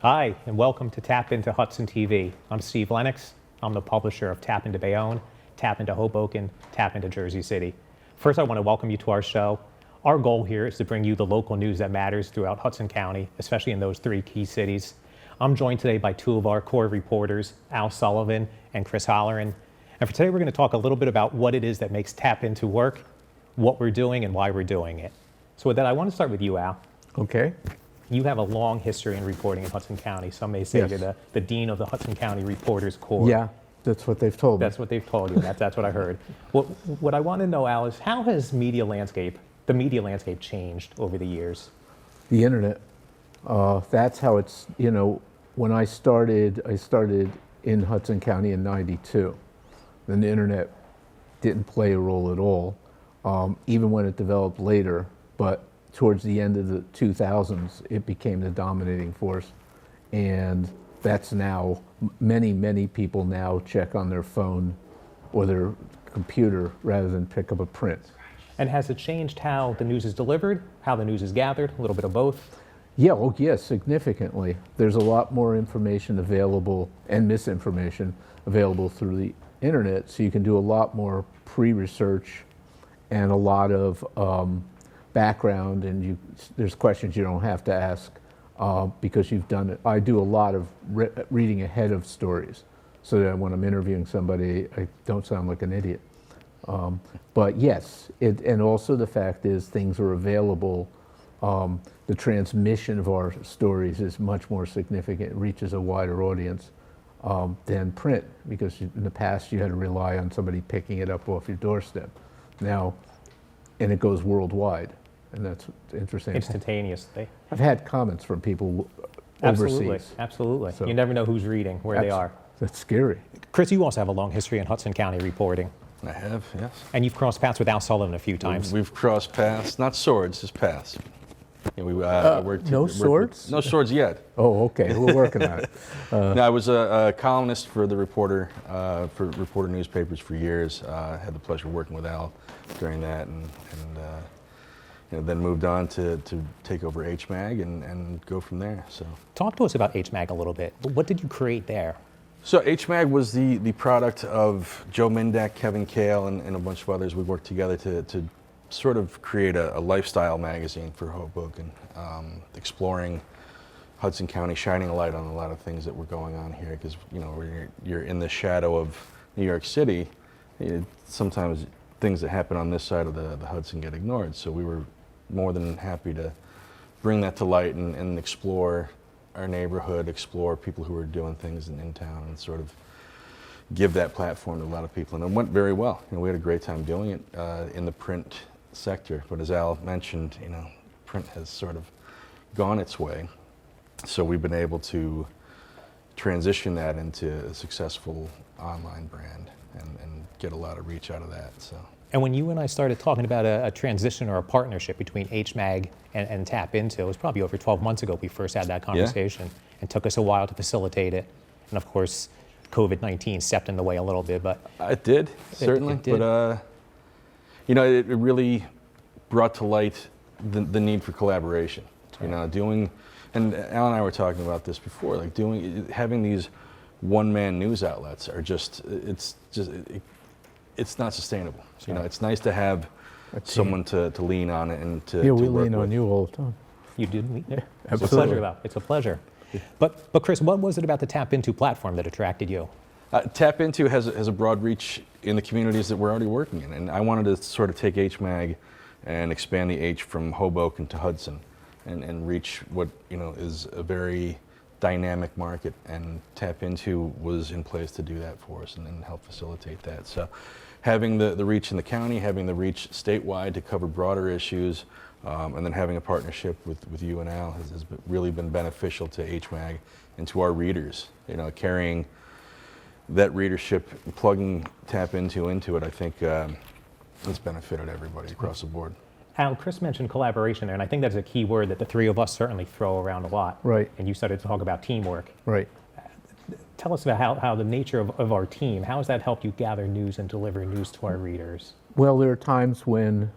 Hi, and welcome to Tap Into Hudson TV. I'm Steve Lennox. I'm the publisher of Tap Into Bayonne, Tap Into Hoboken, Tap Into Jersey City. First, I want to welcome you to our show. Our goal here is to bring you the local news that matters throughout Hudson County, especially in those three key cities. I'm joined today by two of our core reporters, Al Sullivan and Chris Holleran. And for today, we're going to talk a little bit about what it is that makes Tap Into work, what we're doing, and why we're doing it. So with that, I want to start with you, Al. Okay. You have a long history in reporting in Hudson County. Some may say Yes. you're the dean of the Hudson County Reporters Corps. Yeah, that's what they've told me. That's what they've told you. That's what I heard. What I want to know, Al, is how has the media landscape changed over the years? The internet. That's how it's, when I started in Hudson County in '92. Then the internet didn't play a role at all, even when it developed later. But towards the end of the 2000s, it became the dominating force. And that's now, many people now check on their phone or their computer rather than pick up a print. And has it changed how the news is delivered, how the news is gathered, a little bit of both? Yeah, oh yes, significantly. There's a lot more information available and misinformation available through the internet, so you can do a lot more pre-research and a lot of background, and there's questions you don't have to ask because you've done it. I do a lot of reading ahead of stories so that when I'm interviewing somebody, I don't sound like an idiot. But yes, and also the fact is things are available. The transmission of our stories is much more significant. It reaches a wider audience than print, because in the past you had to rely on somebody picking it up off your doorstep. Now, and it goes worldwide, and that's interesting. Instantaneously. I've had comments from people overseas. Absolutely. So you never know who's reading, where they are. That's scary. Chris, you also have a long history in Hudson County reporting. I have, yes. And you've crossed paths with Al Sullivan a few times. We've crossed paths, not swords, just paths. Yeah, we worked. No swords? No swords yet. Oh, okay. We're working on it. No, I was a columnist for the Reporter, for Reporter newspapers for years. Had the pleasure of working with Al during that, and then moved on to take over Hmag and go from there. So, talk to us about Hmag a little bit. What did you create there? So Hmag was the product of Joe Mindak, Kevin Kale, and a bunch of others. We worked together to sort of create a lifestyle magazine for Hoboken, exploring Hudson County, shining a light on a lot of things that were going on here. Because when you're in the shadow of New York City, sometimes things that happen on this side of the Hudson get ignored. So we were more than happy to bring that to light and explore our neighborhood, explore people who are doing things in town, and sort of give that platform to a lot of people. And it went very well. We had a great time doing it in the print sector. But as Al mentioned, print has sort of gone its way. So we've been able to transition that into a successful online brand and get a lot of reach out of that. So. And when you and I started talking about a transition or a partnership between Hmag and Tap Into, it was probably over 12 months ago we first had that conversation. Yeah. And took us a while to facilitate it. And of course, COVID-19 stepped in the way a little bit, but... It did, certainly. It did. But, it really brought to light the need for collaboration. Right. Doing, and Al and I were talking about this before, like having these one-man news outlets are it's not sustainable. Right. It's nice to have someone to lean on and to we work lean on with. you all the time. You do? Yeah, it's a pleasure, though. It's a pleasure. But Chris, what was it about the Tap Into platform that attracted you? Tap Into has a broad reach in the communities that we're already working in, and I wanted to sort of take Hmag and expand the H from Hoboken to Hudson, and reach what is a very dynamic market, and Tap Into was in place to do that for us and help facilitate that. So having the reach in the county, having the reach statewide to cover broader issues, and then having a partnership with you and Al has really been beneficial to Hmag and to our readers. Carrying that readership, plugging Tap Into it, I think it's benefited everybody across the board. Al, Chris mentioned collaboration there, and I think that's a key word that the three of us certainly throw around a lot. Right. And you started to talk about teamwork. Right. Tell us about how the nature of our team, how has that helped you gather news and deliver news to our readers? Well, there are times when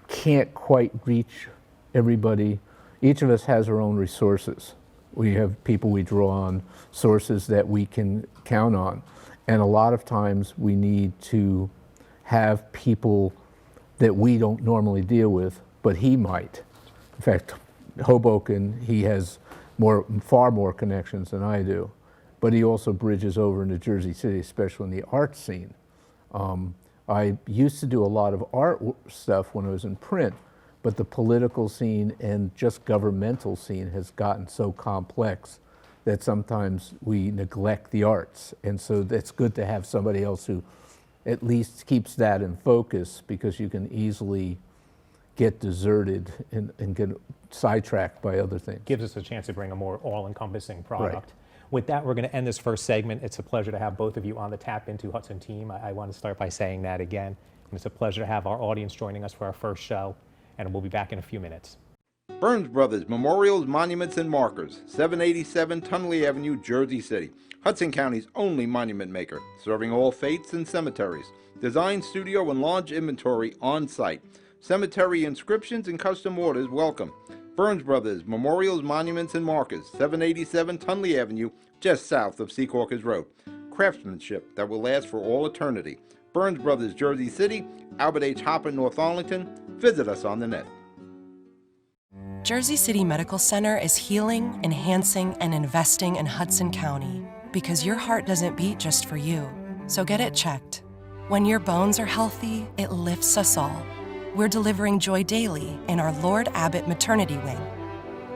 can't quite reach everybody. Each of us has our own resources. We have people we draw on, sources that we can count on. And a lot of times we need to have people that we don't normally deal with, but he might. In fact, Hoboken, he has far more connections than I do, but he also bridges over into Jersey City, especially in the art scene. I used to do a lot of art stuff when I was in print, but the political scene and just governmental scene has gotten so complex that sometimes we neglect the arts. And so it's good to have somebody else who at least keeps that in focus, because you can easily get deserted and get sidetracked by other things. Gives us a chance to bring a more all-encompassing product. Right. With that, we're going to end this first segment. It's a pleasure to have both of you on the Tap Into Hudson team. I want to start by saying that again. And it's a pleasure to have our audience joining us for our first show, and we'll be back in a few minutes. Burns Brothers Memorials, Monuments, and Markers, 787 Tunley Avenue, Jersey City. Hudson County's only monument maker, serving all faiths and cemeteries. Design studio and large inventory on site. Cemetery inscriptions and custom orders welcome. Burns Brothers Memorials, Monuments, and Markers, 787 Tunley Avenue, just south of Secaucus Road. Craftsmanship that will last for all eternity. Burns Brothers, Jersey City, Albert H. Hopper, North Arlington. Visit us on the net. Jersey City Medical Center is healing, enhancing, and investing in Hudson County because your heart doesn't beat just for you. So get it checked. When your bones are healthy, it lifts us all. We're delivering joy daily in our Lord Abbott Maternity Wing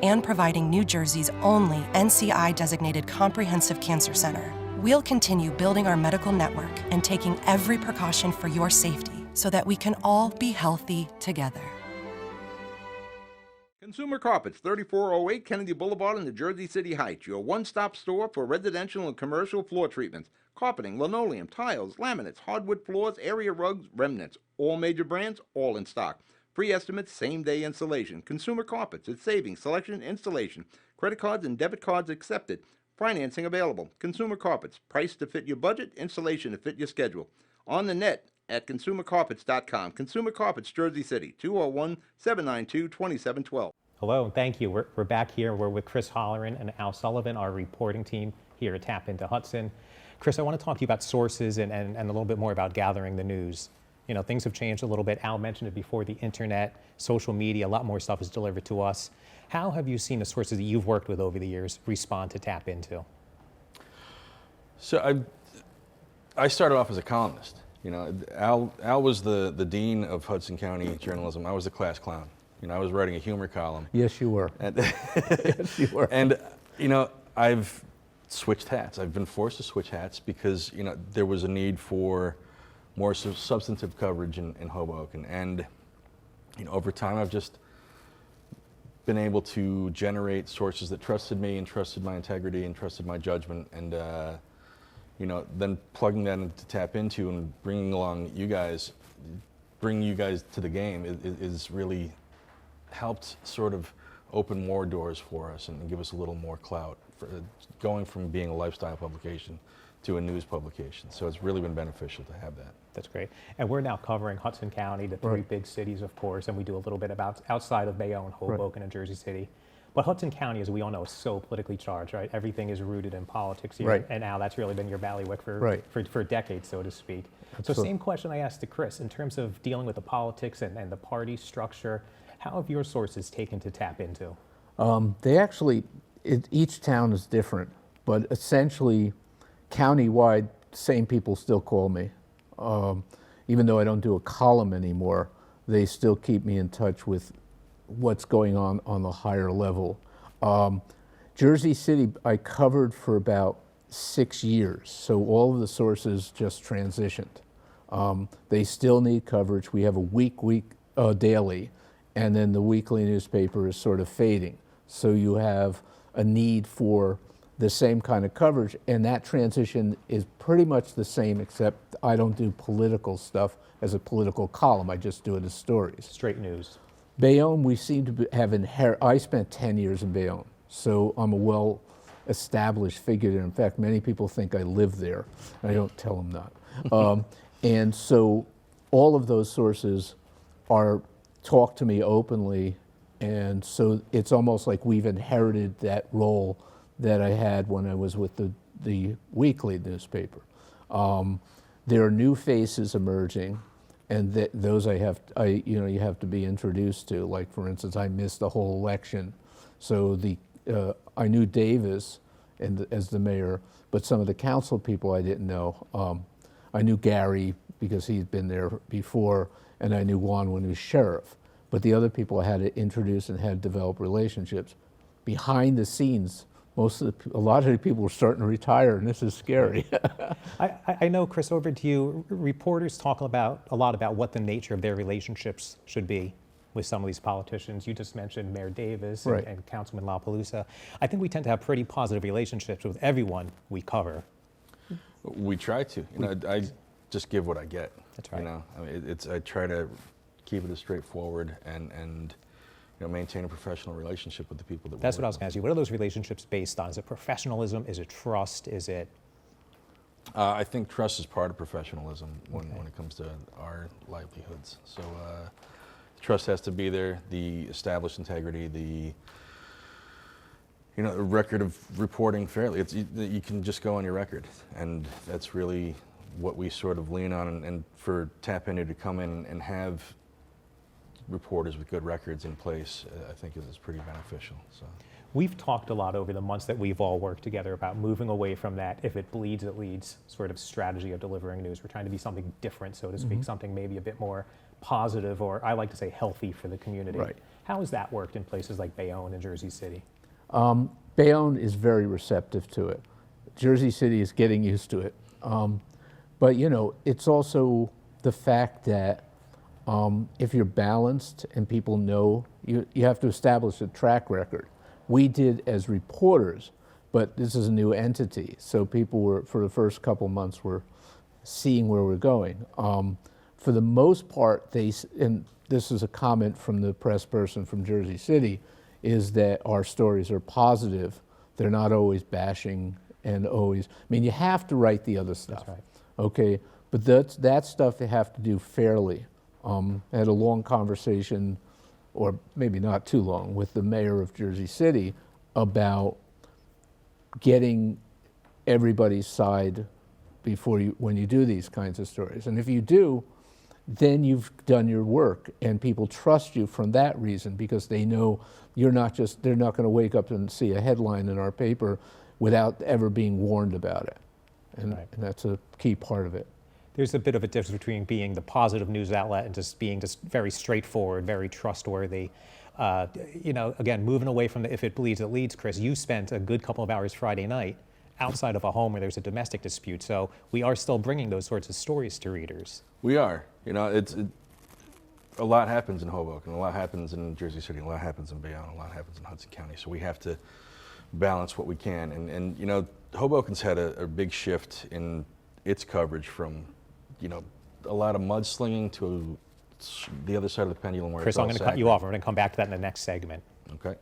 and providing New Jersey's only NCI-designated comprehensive cancer center. We'll continue building our medical network and taking every precaution for your safety so that we can all be healthy together. Consumer Carpets, 3408 Kennedy Boulevard in the Jersey City Heights, your one-stop store for residential and commercial floor treatments, carpeting, linoleum, tiles, laminates, hardwood floors, area rugs, remnants, all major brands, all in stock. Free estimates, same-day installation. Consumer Carpets, it's savings, selection, installation. Credit cards and debit cards accepted. Financing available. Consumer Carpets, price to fit your budget, installation to fit your schedule. On the net at consumercarpets.com. Consumer Carpets, Jersey City, 201-792-2712. Hello, and thank you. We're back here. We're with Chris Holleran and Al Sullivan, our reporting team here at Tap Into Hudson. Chris, I want to talk to you about sources and a little bit more about gathering the news. You know, things have changed a little bit. Al mentioned it before, the internet, social media, a lot more stuff is delivered to us. How have you seen the sources that you've worked with over the years respond to Tap Into? So I started off as a columnist. You know, Al was the dean of Hudson County journalism. I was the class clown. You know, I was writing a humor column. Yes, you were. And, Yes, you were. and you know, I've switched hats. I've been forced to switch hats because, you know, there was a need for more substantive coverage in Hoboken. And, you know, over time, I've just been able to generate sources that trusted me and trusted my integrity and trusted my judgment. And, you know, then plugging that into Tap Into and bringing you guys to the game is really helped sort of open more doors for us and give us a little more clout for going from being a lifestyle publication to a news publication. So it's really been beneficial to have that. That's great. And we're now covering Hudson County, the three big cities, of course, and we do a little bit about outside of Bayonne, Hoboken, and Jersey City. But Hudson County, as we all know, is so politically charged, right? Everything is rooted in politics here. Right. And now that's really been your bailiwick for decades, so to speak. Absolutely. So same question I asked to Chris, in terms of dealing with the politics and the party structure, how have your sources taken to Tap Into? They actually, each town is different, but essentially, countywide, same people still call me. Even though I don't do a column anymore, they still keep me in touch with what's going on the higher level. Jersey City, I covered for about 6 years, so all of the sources just transitioned. They still need coverage. We have a daily, and then the weekly newspaper is sort of fading. So you have a need for the same kind of coverage, and that transition is pretty much the same, except I don't do political stuff as a political column. I just do it as stories. Straight news. Bayonne, we seem to have I spent 10 years in Bayonne, so I'm a well-established figure there. In fact, many people think I live there. I don't tell them that. And so all of those sources talk to me openly, and so it's almost like we've inherited that role that I had when I was with the weekly newspaper. There are new faces emerging, and those you have to be introduced to. Like, for instance, I missed the whole election, so I knew Davis as the mayor, but some of the council people I didn't know. I knew Gary because he'd been there before, and I knew Juan when he was sheriff. But the other people I had to introduce and had to develop relationships. Behind the scenes, a lot of the people were starting to retire, and this is scary. I know, Chris, over to you. Reporters talk a lot about what the nature of their relationships should be with some of these politicians. You just mentioned Mayor Davis Right. and Councilman LaPalooza. I think we tend to have pretty positive relationships with everyone we cover. We try to. I just give what I get. That's right. I mean, I try to keep it as straightforward and maintain a professional relationship with the people that. That's what I was going to ask you. What are those relationships based on? Is it professionalism? Is it trust? Is it? I think trust is part of professionalism when it comes to our livelihoods. So trust has to be there. The established integrity, the record of reporting fairly. You can just go on your record, and that's really what we sort of lean on. And for Tap Into to come in and have reporters with good records in place, I think is pretty beneficial. So We've talked a lot over the months that we've all worked together about moving away from that if it bleeds, it leads sort of strategy of delivering news. We're trying to be something different, so to speak, something maybe a bit more positive, or I like to say healthy for the community. Right. How has that worked in places like Bayonne and Jersey City? Bayonne is very receptive to it. Jersey City is getting used to it. But it's also the fact that if you're balanced and people know, you have to establish a track record. We did as reporters, but this is a new entity, so people were, for the first couple months, were seeing where we're going. For the most part, and this is a comment from the press person from Jersey City, is that our stories are positive. They're not always bashing and always, you have to write the other stuff. That's right. Okay, but that stuff they have to do fairly. I had a long conversation, or maybe not too long, with the mayor of Jersey City about getting everybody's side when you do these kinds of stories. And if you do, then you've done your work, and people trust you from that reason, because they know they're not going to wake up and see a headline in our paper without ever being warned about it. And, Right. and that's a key part of it. There's a bit of a difference between being the positive news outlet and just being very straightforward, very trustworthy. Again, moving away from the if it bleeds, it leads, Chris, you spent a good couple of hours Friday night outside of a home where there's a domestic dispute. So we are still bringing those sorts of stories to readers. we are. A lot happens in Hoboken, a lot happens in Jersey City, a lot happens in Bayonne, a lot happens in Hudson County. So we have to balance what we can. And Hoboken's had a big shift in its coverage from a lot of mudslinging to the other side of the pendulum where Chris, it's all I'm going to cut you sacred. off. We're going to come back to that in the next segment. Okay.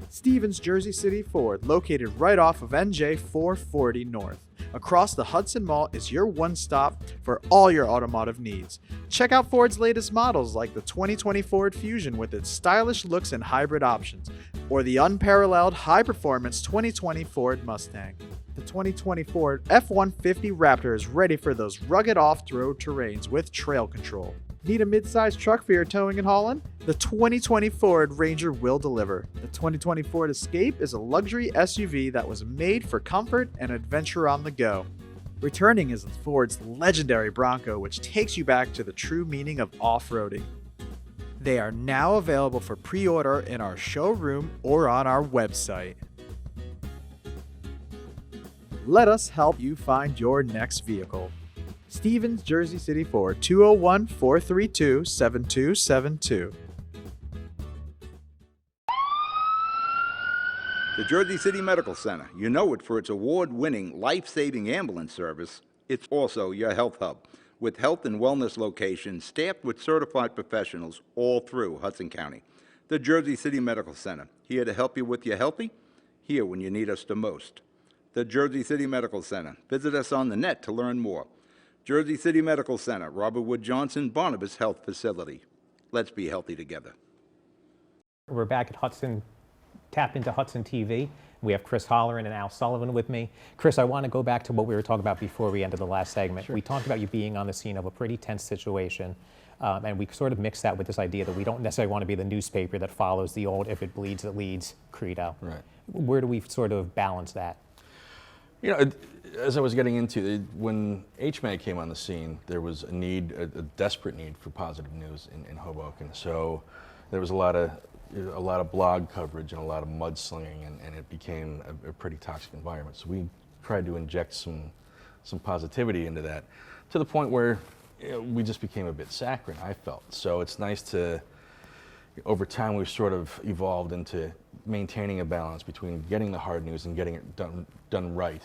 Stevens Jersey City Ford, located right off of NJ 440 North. Across the Hudson Mall is your one stop for all your automotive needs. Check out Ford's latest models like the 2020 Ford Fusion with its stylish looks and hybrid options, or the unparalleled high-performance 2020 Ford Mustang. The 2020 Ford F-150 Raptor is ready for those rugged off-road terrains with trail control. Need a mid-sized truck for your towing and hauling? The 2020 Ford Ranger will deliver. The 2020 Ford Escape is a luxury SUV that was made for comfort and adventure on the go. Returning is Ford's legendary Bronco, which takes you back to the true meaning of off-roading. They are now available for pre-order in our showroom or on our website. Let us help you find your next vehicle. Stevens Jersey City Ford, 201-432-7272. The Jersey City Medical Center. You know it for its award-winning, life-saving ambulance service. It's also your health hub, with health and wellness locations staffed with certified professionals all through Hudson County. The Jersey City Medical Center, here to help you with your healthy, here when you need us the most. The Jersey City Medical Center. Visit us on the net to learn more. Jersey City Medical Center, Robert Wood Johnson, Barnabas Health Facility. Let's be healthy together. We're back at Hudson Tap into Hudson TV. We have Chris Holleran and Al Sullivan with me. Chris, I want to go back to what we were talking about before we ended the last segment. Sure. We talked about you being on the scene of a pretty tense situation, and we sort of mixed that with this idea that we don't necessarily want to be the newspaper that follows the old "if it bleeds, it leads" credo. Right. Where do we sort of balance that? You know, as I was getting into it, when Hmag came on the scene, there was a need, a desperate need for positive news in Hoboken. So there was a lot of blog coverage and a lot of mudslinging, and it became a pretty toxic environment. So we tried to inject some positivity into that, to the point where we just became a bit saccharine, I felt. So it's nice to, over time, we've sort of evolved into maintaining a balance between getting the hard news and getting it done right,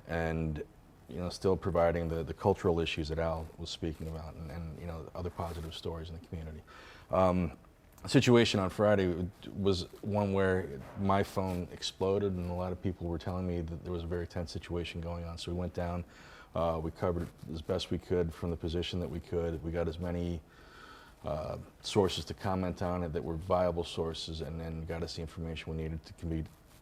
and still providing the cultural issues that Al was speaking about, and other positive stories in the community. Situation on Friday was one where my phone exploded, and a lot of people were telling me that there was a very tense situation going on. So we went down, we covered it as best we could from the position that we could. We got as many sources to comment on it that were viable sources, and then got us the information we needed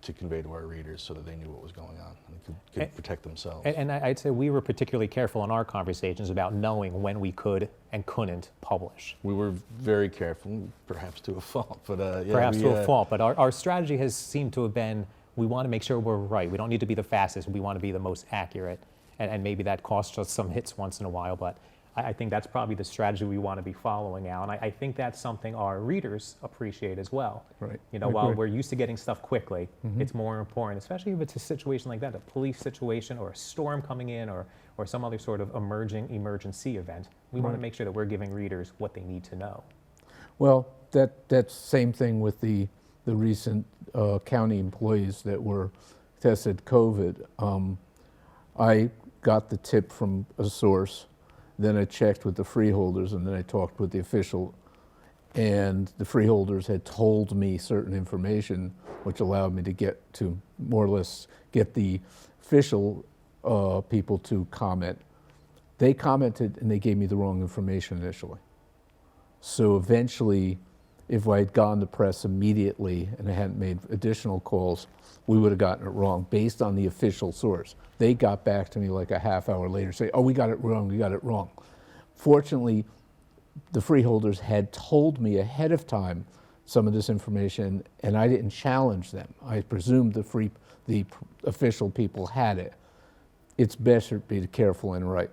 to convey to our readers so that they knew what was going on and could protect themselves. And I'd say we were particularly careful in our conversations about knowing when we could and couldn't publish. We were very careful, perhaps to a fault, but yeah, Perhaps to a fault, but our strategy has seemed to have been, we want to make sure we're right. We don't need to be the fastest, we want to be the most accurate. And maybe that costs us some hits once in a while, but I think that's probably the strategy we want to be following now. And I think that's something our readers appreciate as well. Right. While we're used to getting stuff quickly, it's more important, especially if it's a situation like that, a police situation or a storm coming in or some other sort of emerging emergency event. We want to make sure that we're giving readers what they need to know. Well, that's same thing with the recent county employees that were tested COVID. I got the tip from a source, then I checked with the freeholders, and then I talked with the official, and the freeholders had told me certain information which allowed me to get to more or less get the official people to comment. They commented and they gave me the wrong information initially. So eventually, if I had gone to press immediately and I hadn't made additional calls, we would have gotten it wrong based on the official source. They got back to me like a half hour later saying, oh, we got it wrong. Fortunately, the freeholders had told me ahead of time some of this information, and I didn't challenge them. I presumed the official people had it. It's best to be careful and right.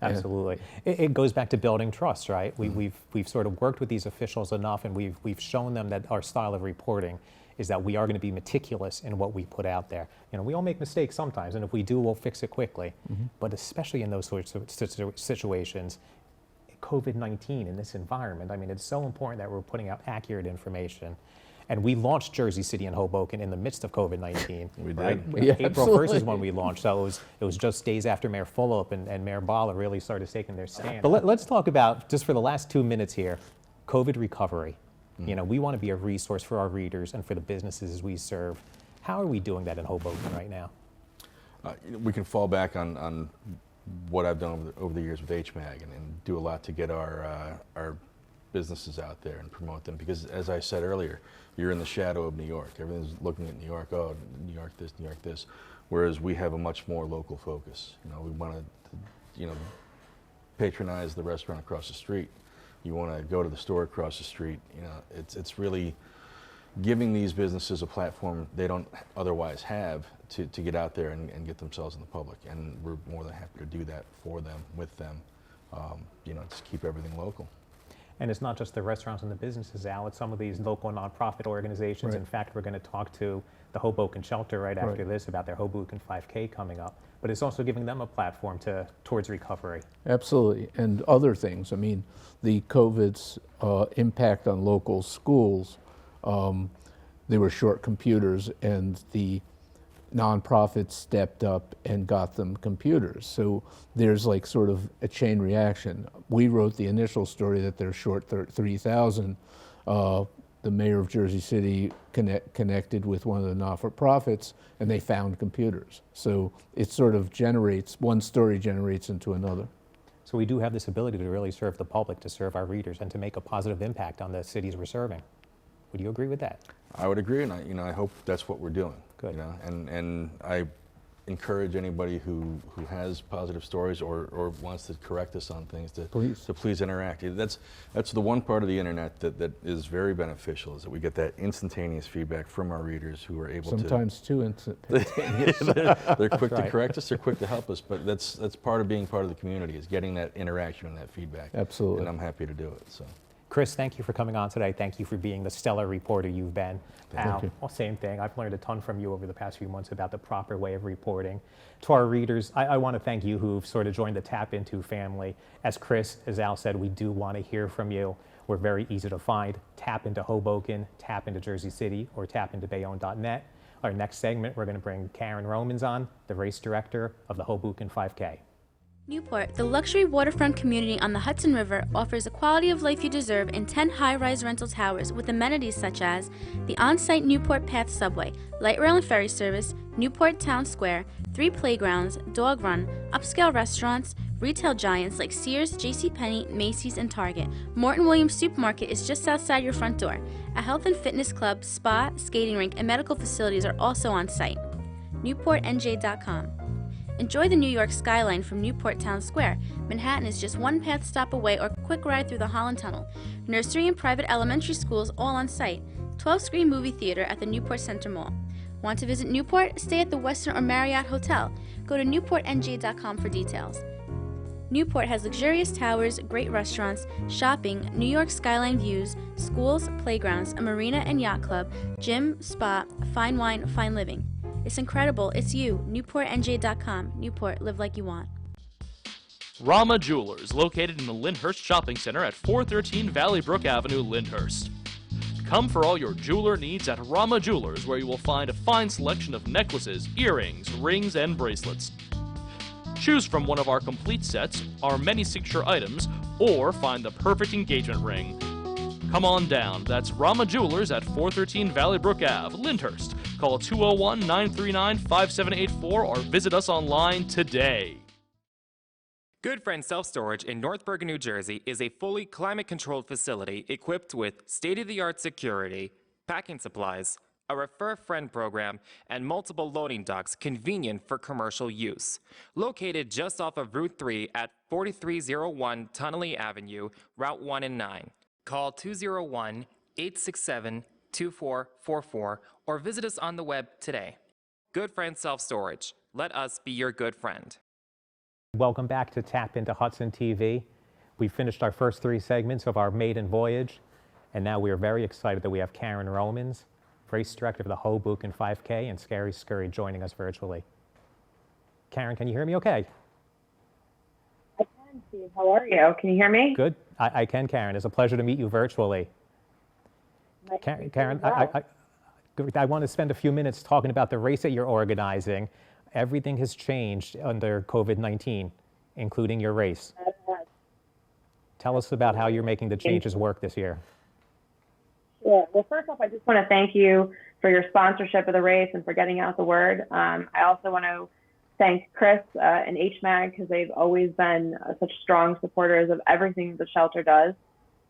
Absolutely. It goes back to building trust, right? We've sort of worked with these officials enough, and we've shown them that our style of reporting is that we are going to be meticulous in what we put out there. We all make mistakes sometimes, and if we do, we'll fix it quickly. But especially in those sorts of situations, COVID-19 in this environment, I mean, it's so important that we're putting out accurate information. And we launched Jersey City and Hoboken in the midst of COVID-19. We did. Right? Yeah, April 1st is absolutely. when we launched, so it was just days after Mayor Fulop and Mayor Bala really started taking their stand. But let's talk about, just for the last 2 minutes here, COVID recovery. We want to be a resource for our readers and for the businesses we serve. How are we doing that in Hoboken right now? We can fall back on what I've done over the years with Hmag and do a lot to get our businesses out there and promote them, because as I said earlier, you're in the shadow of New York. Everyone's looking at New York, oh, New York this, New York this, whereas we have a much more local focus. We want to patronize the restaurant across the street. You want to go to the store across the street. It's really giving these businesses a platform they don't otherwise have to get out there and get themselves in the public. And we're more than happy to do that for them, with them, just keep everything local. And it's not just the restaurants and the businesses, Al, it's some of these local nonprofit organizations. Right. In fact, we're going to talk to the Hoboken Shelter right after this about their Hoboken 5K coming up. But it's also giving them a platform towards recovery. Absolutely, and other things. I mean, the COVID's impact on local schools, they were short computers, and the nonprofits stepped up and got them computers. So there's like sort of a chain reaction. We wrote the initial story that they're short 3,000. The mayor of Jersey City connected with one of the not-for-profits, and they found computers. So it sort of generates, one story generates into another. So we do have this ability to really serve the public, to serve our readers, and to make a positive impact on the cities we're serving. Would you agree with that? I would agree, and I hope that's what we're doing. Good. And I encourage anybody who has positive stories or wants to correct us on things to please interact. That's the one part of the internet that is very beneficial, is that we get that instantaneous feedback from our readers who are able Sometimes too instantaneous. they're quick to right. correct us, they're quick to help us, but that's part of being part of the community, is getting that interaction and that feedback. Absolutely. And I'm happy to do it. So. Chris, thank you for coming on today. Thank you for being the stellar reporter you've been. Thank you. Well, same thing. I've learned a ton from you over the past few months about the proper way of reporting. To our readers, I want to thank you who've sort of joined the Tap Into family. As Chris, as Al said, we do want to hear from you. We're very easy to find. Tap into Hoboken, tap into Jersey City, or tap into Bayonne.net. Our next segment, we're going to bring Karen Romans on, the race director of the Hoboken 5K. Newport, the luxury waterfront community on the Hudson River, offers the quality of life you deserve in 10 high-rise rental towers with amenities such as the on-site Newport Path subway, light rail and ferry service, Newport Town Square, 3 playgrounds, dog run, upscale restaurants, retail giants like Sears, JCPenney, Macy's, and Target. Morton Williams Supermarket is just outside your front door. A health and fitness club, spa, skating rink, and medical facilities are also on site. NewportNJ.com. Enjoy the New York skyline from Newport Town Square. Manhattan is just one path stop away or quick ride through the Holland Tunnel. Nursery and private elementary schools all on site. 12-screen movie theater at the Newport Center Mall. Want to visit Newport? Stay at the Westin or Marriott Hotel. Go to NewportNJ.com for details. Newport has luxurious towers, great restaurants, shopping, New York skyline views, schools, playgrounds, a marina and yacht club, gym, spa, fine wine, fine living. It's incredible. It's you. NewportNJ.com. Newport, live like you want. Rama Jewelers, located in the Lyndhurst Shopping Center at 413 Valley Brook Avenue, Lyndhurst. Come for all your jeweler needs at Rama Jewelers, where you will find a fine selection of necklaces, earrings, rings, and bracelets. Choose from one of our complete sets, our many signature items, or find the perfect engagement ring. Come on down. That's Rama Jewelers at 413 Valley Brook Ave, Lyndhurst. Call 201-939-5784 or visit us online today. Good Friend Self Storage in North Bergen, New Jersey is a fully climate-controlled facility equipped with state-of-the-art security, packing supplies, a Refer a Friend program, and multiple loading docks convenient for commercial use. Located just off of Route 3 at 4301 Tunnelly Avenue, Route 1 and 9. Call 201-867-2444 or visit us on the web today. Good Friend Self Storage. Let us be your good friend. Welcome back to Tap Into Hudson TV. We finished our first 3 segments of our maiden voyage, and now we are very excited that we have Karen Romans, race director of the Hoboken 5K, and Scary Scurry joining us virtually. Karen, can you hear me okay? I can, Steve. How are you? Can you hear me? Good. I can, Karen. It's a pleasure to meet you virtually. Karen, I want to spend a few minutes talking about the race that you're organizing. Everything has changed under COVID-19, including your race. Tell us about how you're making the changes work this year. Sure. Well, first off, I just want to thank you for your sponsorship of the race and for getting out the word. I also want to thank Chris and Hmag, because they've always been such strong supporters of everything the shelter does.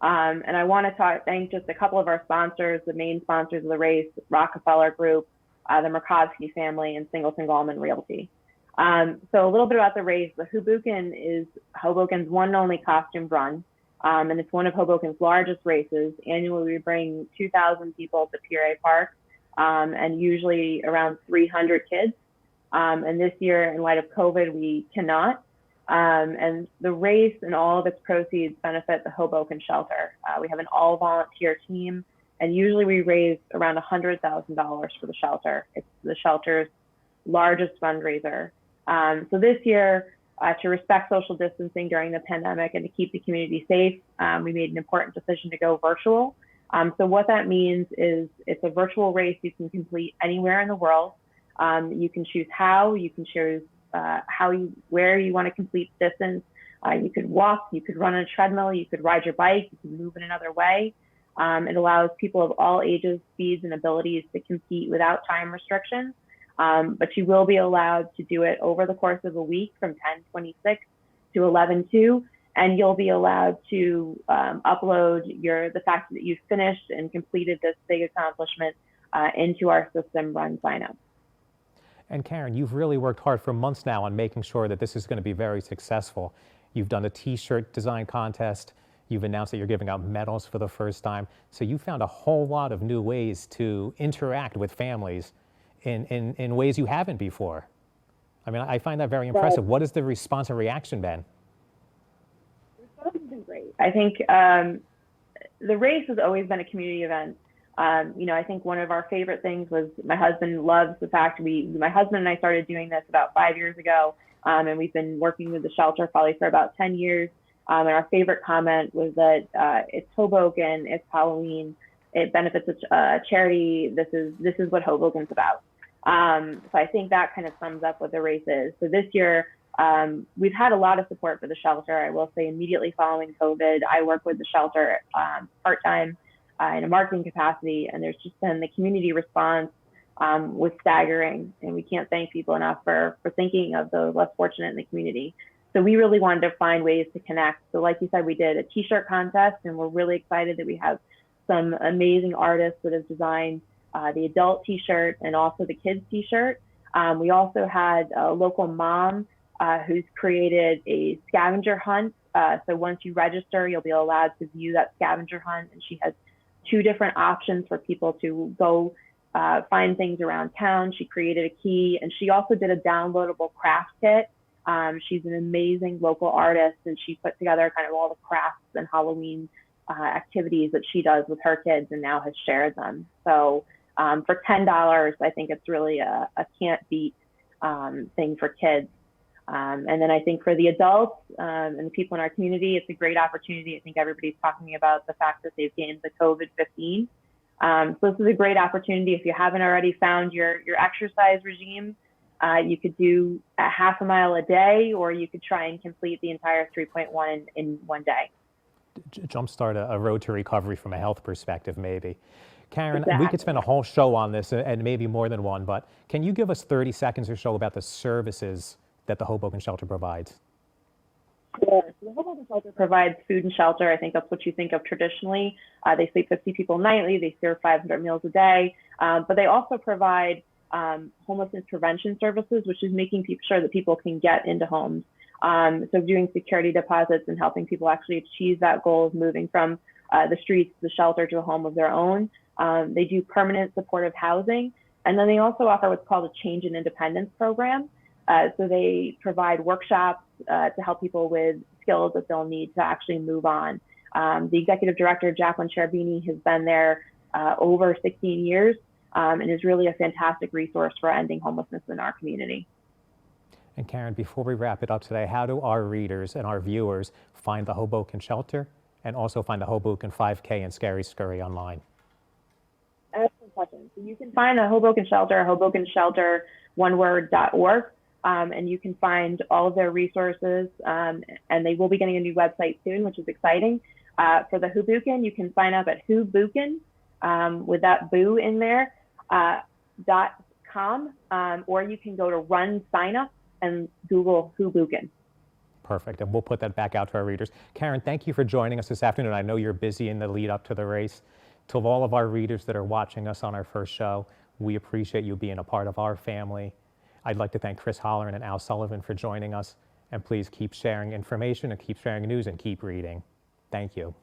And I want to thank just a couple of our sponsors, the main sponsors of the race, Rockefeller Group, the Murkowski family, and Singleton Gallman Realty. So a little bit about the race. The Hoboken is Hoboken's one and only costumed run, and it's one of Hoboken's largest races. Annually, we bring 2,000 people to Pierre Park, and usually around 300 kids. And this year, in light of COVID, we cannot. And the race and all of its proceeds benefit the Hoboken shelter. We have an all-volunteer team, and usually we raise around $100,000 for the shelter. It's the shelter's largest fundraiser. So this year, to respect social distancing during the pandemic and to keep the community safe, we made an important decision to go virtual. So what that means is it's a virtual race you can complete anywhere in the world. You can choose how, you can choose where you want to complete distance. You could walk, you could run on a treadmill, you could ride your bike, you can move in another way. It allows people of all ages, speeds, and abilities to compete without time restrictions. But you will be allowed to do it over the course of a week from 10:26 to 11:02. and you'll be allowed to upload the fact that you've finished and completed this big accomplishment into our system run sign up. And Karen, you've really worked hard for months now on making sure that this is going to be very successful. You've done a t-shirt design contest. You've announced that you're giving out medals for the first time. So you found a whole lot of new ways to interact with families in ways you haven't before. I mean, I find that very impressive. What has the response and reaction been? The response has been great. I think the race has always been a community event. I think one of our favorite things was my husband loves the fact my husband and I started doing this about 5 years ago, and we've been working with the shelter probably for about 10 years. And our favorite comment was that it's Hoboken, it's Halloween, it benefits a charity. This is what Hoboken's about. So I think that kind of sums up what the race is. So this year, we've had a lot of support for the shelter. I will say immediately following COVID, I work with the shelter part-time in a marketing capacity, and there's just been the community response was staggering, and we can't thank people enough for thinking of the less fortunate in the community. So we really wanted to find ways to connect. So like you said, we did a t-shirt contest, and we're really excited that we have some amazing artists that have designed the adult t-shirt and also the kids t-shirt. We also had a local mom who's created a scavenger hunt. So once you register, you'll be allowed to view that scavenger hunt, and she has 2 different options for people to go find things around town. She created a key, and she also did a downloadable craft kit. She's an amazing local artist, and she put together kind of all the crafts and Halloween activities that she does with her kids and now has shared them. So for $10, I think it's really a can't beat thing for kids. And then I think for the adults and the people in our community, it's a great opportunity. I think everybody's talking about the fact that they've gained the COVID-15. So this is a great opportunity. If you haven't already found your exercise regime, you could do a half a mile a day, or you could try and complete the entire 3.1 in one day. Jumpstart a road to recovery from a health perspective, maybe. Karen, Exactly. we could spend a whole show on this and maybe more than one, but can you give us 30 seconds or so about the services that the Hoboken Shelter provides? Sure. So the Hoboken Shelter provides food and shelter. I think that's what you think of traditionally. They sleep 50 people nightly. They serve 500 meals a day. But they also provide homelessness prevention services, which is making sure that people can get into homes. So doing security deposits and helping people actually achieve that goal of moving from the streets, the shelter, to a home of their own. They do permanent supportive housing. And then they also offer what's called a change in independence program. So they provide workshops to help people with skills that they'll need to actually move on. The executive director, Jacqueline Cherubini, has been there over 16 years and is really a fantastic resource for ending homelessness in our community. And Karen, before we wrap it up today, how do our readers and our viewers find the Hoboken Shelter and also find the Hoboken 5K and Scary Scurry online? Excellent question. So you can find the Hoboken Shelter, HobokenShelter.org. And you can find all of their resources, and they will be getting a new website soon, which is exciting. For the Hoboken, you can sign up at Hoboken, with that boo in there, .com, or you can go to Run Sign Up and Google Hoboken. Perfect, and we'll put that back out to our readers. Karen, thank you for joining us this afternoon. I know you're busy in the lead up to the race. To all of our readers that are watching us on our first show, we appreciate you being a part of our family. I'd like to thank Chris Holleran and Al Sullivan for joining us, and please keep sharing information and keep sharing news and keep reading. Thank you.